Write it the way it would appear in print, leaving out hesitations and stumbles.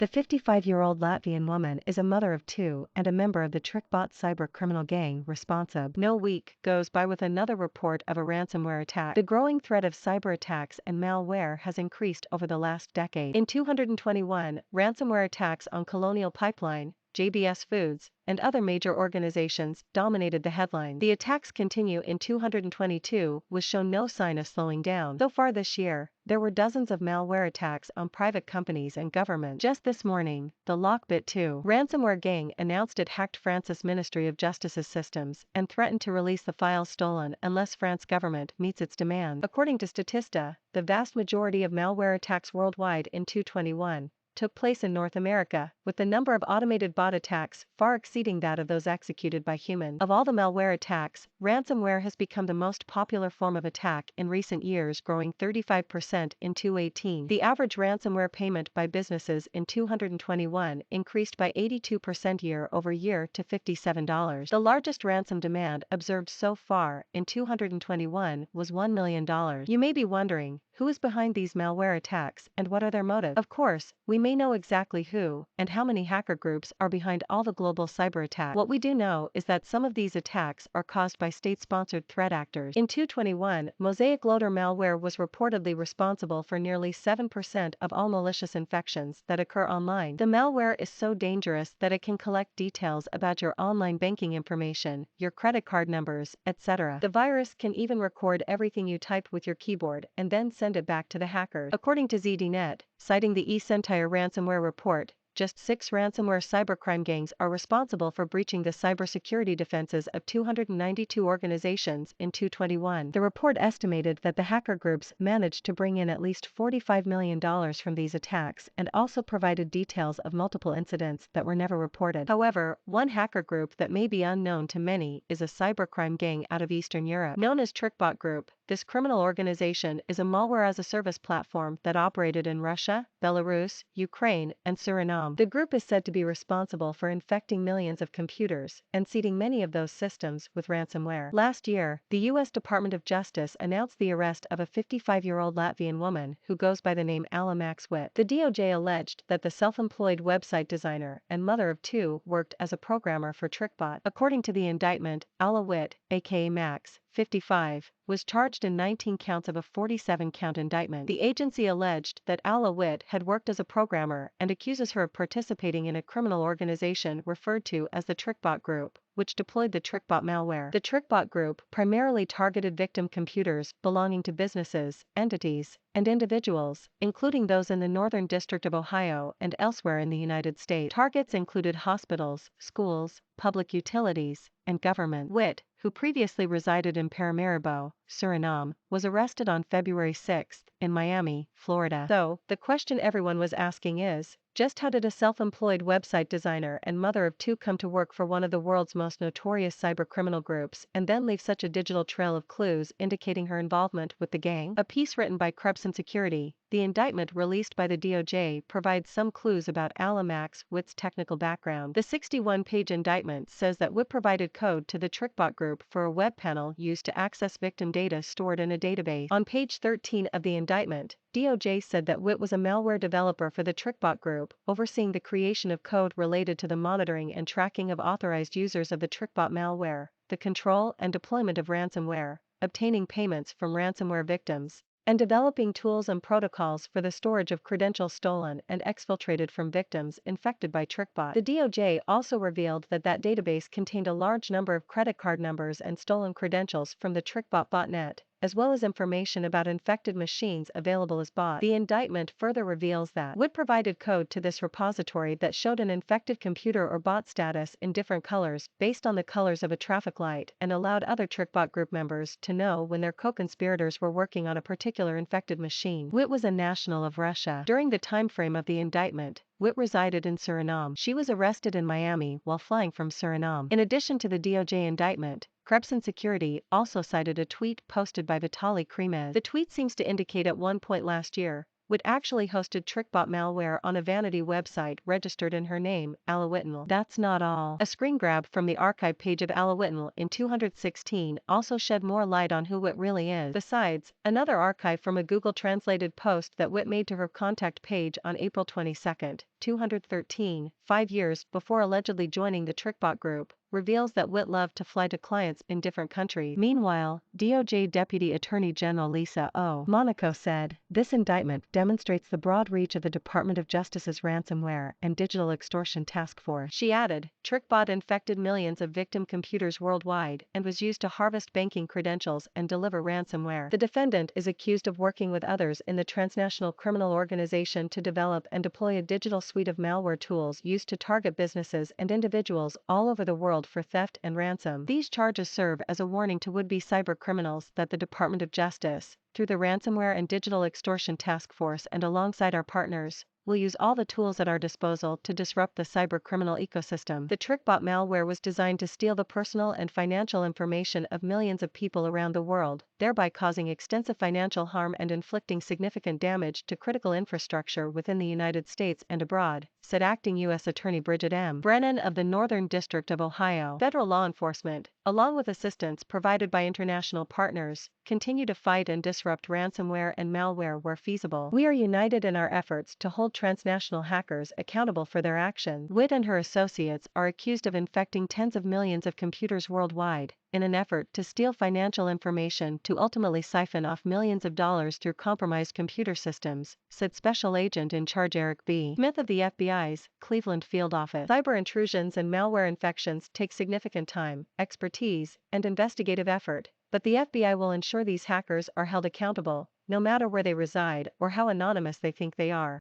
The 55-year-old Latvian woman is a mother of two and a member of the Trickbot cyber-criminal gang responsible. No week goes by with another report of a ransomware attack. The growing threat of cyber attacks and malware has increased over the last decade. In 2021, ransomware attacks on Colonial Pipeline, JBS Foods, and other major organizations dominated the headlines. The attacks continue in 2022, with shown no sign of slowing down. So far this year, there were dozens of malware attacks on private companies and government. Just this morning, the Lockbit 2 ransomware gang announced it hacked France's Ministry of Justice's systems and threatened to release the files stolen unless France government meets its demands. According to Statista, the vast majority of malware attacks worldwide in 2021 took place in North America, with the number of automated bot attacks far exceeding that of those executed by humans. Of all the malware attacks, ransomware has become the most popular form of attack in recent years, growing 35% in 2018. The average ransomware payment by businesses in 2021 increased by 82% year-over-year to $57. The largest ransom demand observed so far in 2021 was $1 million. You may be wondering, who is behind these malware attacks and what are their motives? Of course, we may know exactly who and how many hacker groups are behind all the global cyber attacks. What we do know is that some of these attacks are caused by state-sponsored threat actors. In 2021, Mosaic Loader malware was reportedly responsible for nearly 7% of all malicious infections that occur online. The malware is so dangerous that it can collect details about your online banking information, your credit card numbers, etc. The virus can even record everything you typed with your keyboard and then send it back to the hackers. According to ZDNet, citing the eSentire ransomware report, just 6 ransomware cybercrime gangs are responsible for breaching the cybersecurity defenses of 292 organizations in 2021. The report estimated that the hacker groups managed to bring in at least $45 million from these attacks and also provided details of multiple incidents that were never reported. However, one hacker group that may be unknown to many is a cybercrime gang out of Eastern Europe. Known as Trickbot Group, this criminal organization is a malware-as-a-service platform that operated in Russia, Belarus, Ukraine, and Suriname. The group is said to be responsible for infecting millions of computers and seeding many of those systems with ransomware. Last year, the U.S. Department of Justice announced the arrest of a 55-year-old Latvian woman who goes by the name Alla Witt. The DOJ alleged that the self-employed website designer and mother of two worked as a programmer for Trickbot. According to the indictment, Alla Witt, aka Max, 55, was charged in 19 counts of a 47-count indictment. The agency alleged that Alla Witt had worked as a programmer and accuses her of participating in a criminal organization referred to as the Trickbot Group, which deployed the Trickbot malware. The Trickbot Group primarily targeted victim computers belonging to businesses, entities, and individuals, including those in the Northern District of Ohio and elsewhere in the United States. Targets included hospitals, schools, public utilities, and government. Witt, who previously resided in Paramaribo, Suriname, was arrested on February 6 in Miami, Florida. So, the question everyone was asking is, just how did a self-employed website designer and mother of two come to work for one of the world's most notorious cybercriminal groups and then leave such a digital trail of clues indicating her involvement with the gang? A piece written by Krebson Security, the indictment released by the DOJ provides some clues about Alla Witt's technical background. The 61-page indictment says that Witt provided code to the Trickbot Group for a web panel used to access victim data stored in a database. On page 13 of the indictment, DOJ said that Witt was a malware developer for the Trickbot Group, overseeing the creation of code related to the monitoring and tracking of authorized users of the Trickbot malware, the control and deployment of ransomware, obtaining payments from ransomware victims, and developing tools and protocols for the storage of credentials stolen and exfiltrated from victims infected by Trickbot. The DOJ also revealed that that database contained a large number of credit card numbers and stolen credentials from the Trickbot botnet, as well as information about infected machines available as bots. The indictment further reveals that Witt provided code to this repository that showed an infected computer or bot status in different colors based on the colors of a traffic light and allowed other Trickbot Group members to know when their co-conspirators were working on a particular infected machine. Witt was a national of Russia. During the time frame of the indictment, Witt resided in Suriname. She was arrested in Miami while flying from Suriname. In addition to the DOJ indictment, Krebson Security also cited a tweet posted by Vitaly Kremez. The tweet seems to indicate at one point last year, Witt actually hosted Trickbot malware on a vanity website registered in her name, Alla Whitnell. That's not all. A screen grab from the archive page of Alla Whitnell in 216 also shed more light on who Witt really is. Besides, another archive from a Google-translated post that Witt made to her contact page on April 22, 213, 5 years before allegedly joining the Trickbot group, reveals that Witt loved to fly to clients in different countries. Meanwhile, DOJ Deputy Attorney General Lisa O. Monaco said, "This indictment demonstrates the broad reach of the Department of Justice's ransomware and digital extortion task force." She added, "Trickbot infected millions of victim computers worldwide and was used to harvest banking credentials and deliver ransomware." The defendant is accused of working with others in the transnational criminal organization to develop and deploy a digital suite of malware tools used to target businesses and individuals all over the world for theft and ransom. These charges serve as a warning to would-be cybercriminals that the Department of Justice, through the Ransomware and Digital Extortion Task Force and alongside our partners, will use all the tools at our disposal to disrupt the cybercriminal ecosystem. The Trickbot malware was designed to steal the personal and financial information of millions of people around the world, thereby causing extensive financial harm and inflicting significant damage to critical infrastructure within the United States and abroad, said Acting U.S. Attorney Bridget M. Brennan of the Northern District of Ohio. Federal law enforcement, along with assistance provided by international partners, continue to fight and disrupt ransomware and malware where feasible. We are united in our efforts to hold transnational hackers accountable for their actions. Witt and her associates are accused of infecting tens of millions of computers worldwide, in an effort to steal financial information to ultimately siphon off millions of dollars through compromised computer systems, said Special Agent in Charge Eric B. Smith of the FBI's Cleveland Field Office. Cyber intrusions and malware infections take significant time, expertise, and investigative effort, but the FBI will ensure these hackers are held accountable, no matter where they reside or how anonymous they think they are.